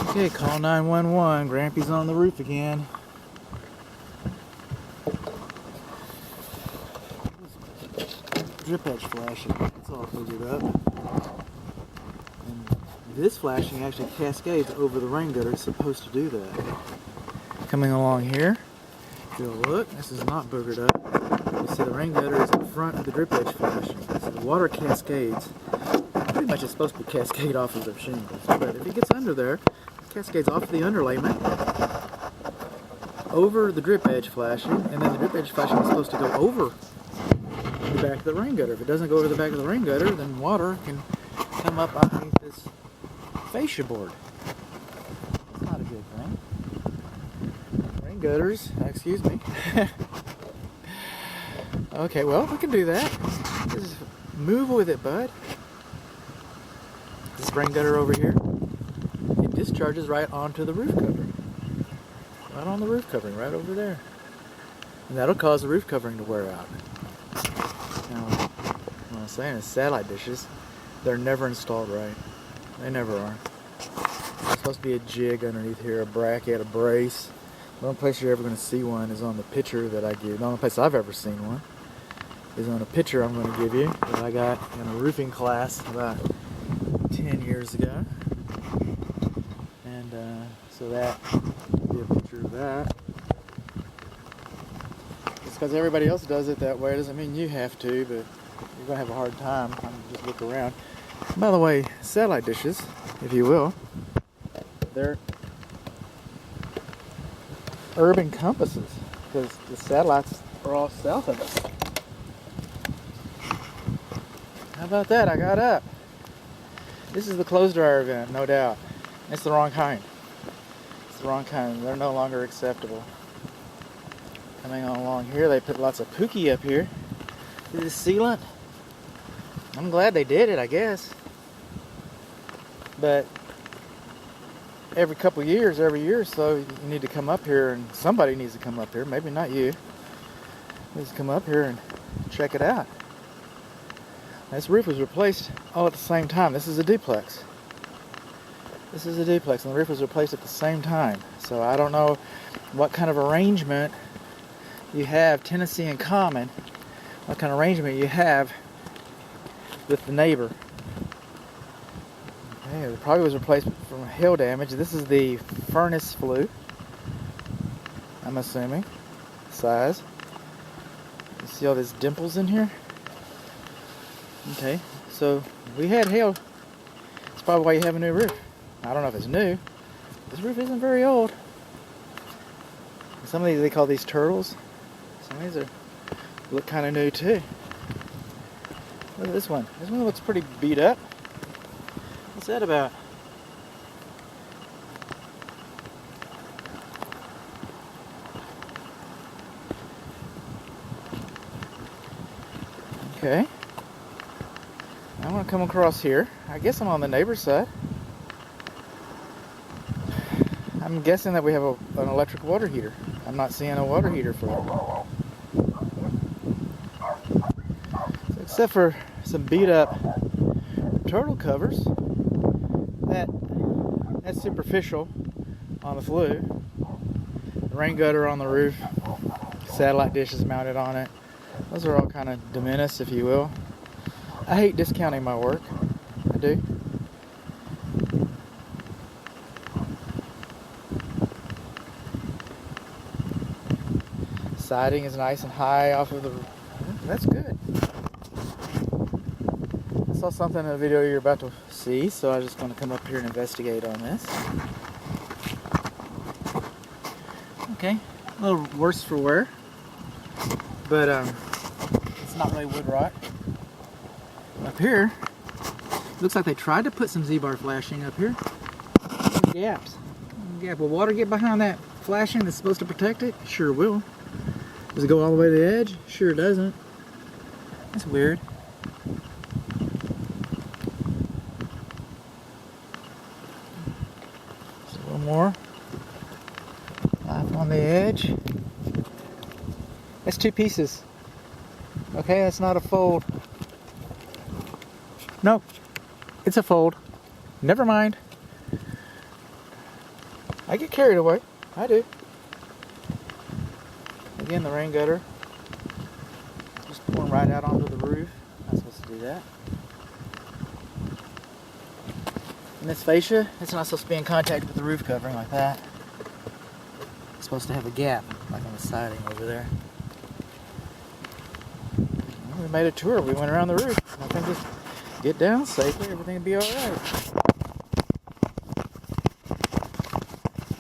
Okay, call 911. Grampy's on the roof again. Drip edge flashing. It's all figured up. And this flashing actually cascades over the rain gutter. It's supposed to do that. Coming along here, if you'll look, this is not boogered up. You see the rain gutter is in front of the drip edge flashing. So the water cascades. Pretty much it's supposed to cascade off of the shingles. But if it gets under there, it cascades off the underlayment over the drip edge flashing, and then the drip edge flashing is supposed to go over the back of the rain gutter. If it doesn't go over the back of the rain gutter, then water can come up underneath this fascia board. That's not a good thing. Rain gutters, excuse me. Okay, well, we can do that. Just move with it, bud. This rain gutter over here, it discharges right onto the roof covering. Right on the roof covering, right over there. And that'll cause the roof covering to wear out. Now, what I'm saying is satellite dishes, they're never installed right. They never are. There's supposed to be a jig underneath here, a bracket, a brace. The only place you're ever going to see one is on the picture that I give. The only place I've ever seen one is on a picture I'm going to give you that I got in a roofing class about 10 years ago. And so that would be a picture of that. Just because everybody else does it that way doesn't mean you have to, but you're going to have a hard time. Just look around. By the way, satellite dishes, if you will, they're urban compasses because the satellites are all south of us. How about that? I got up. This is the clothes dryer vent, no doubt. It's the wrong kind. It's the wrong kind. They're no longer acceptable. Coming on along here, they put lots of pookie up here. This is sealant. I'm glad they did it, I guess. But every couple years, every year or so, you need to come up here, and somebody needs to come up here. Maybe not you. Needs to come up here and check it out. This roof was replaced all at the same time. This is a duplex. This is a duplex, and the roof was replaced at the same time. So I don't know what kind of arrangement you have, Tennessee in common, what kind of arrangement you have with the neighbor. Okay, it probably was replaced from hail damage. This is the furnace flue, I'm assuming, size. You see all these dimples in here? Okay, so we had hail. That's probably why you have a new roof. I don't know if it's new. This roof isn't very old. Some of these, they call these turtles. Some of these look kind of new too. Look at this one. This one looks pretty beat up. What's that about? Okay. I'm going to come across here. I guess I'm on the neighbor's side. I'm guessing that we have an electric water heater. I'm not seeing a water heater for it. So except for some beat up turtle covers, that's superficial on the flue. The rain gutter on the roof, satellite dishes mounted on it. Those are all kind of de minimis, if you will. I hate discounting my work. I do. Siding is nice and high off of the roof. That's good. I saw something in a video you're about to see, so I'm just going to come up here and investigate on this. Okay, a little worse for wear, but it's not really wood rot. Up here, looks like they tried to put some Z-bar flashing up here. Gaps. Gap. Will water get behind that flashing that's supposed to protect it? Sure will. Does it go all the way to the edge? Sure it doesn't. That's weird. Just a little more. Life on the edge. That's two pieces. Okay, that's not a fold. Nope, it's a fold. Never mind. I get carried away. I do. Again, the rain gutter just pouring right out onto the roof. Not supposed to do that. And this fascia, it's not supposed to be in contact with the roof covering like that. It's supposed to have a gap, like on the siding over there. Well, we made a tour. We went around the roof. I think just get down safely. Everything will be all right.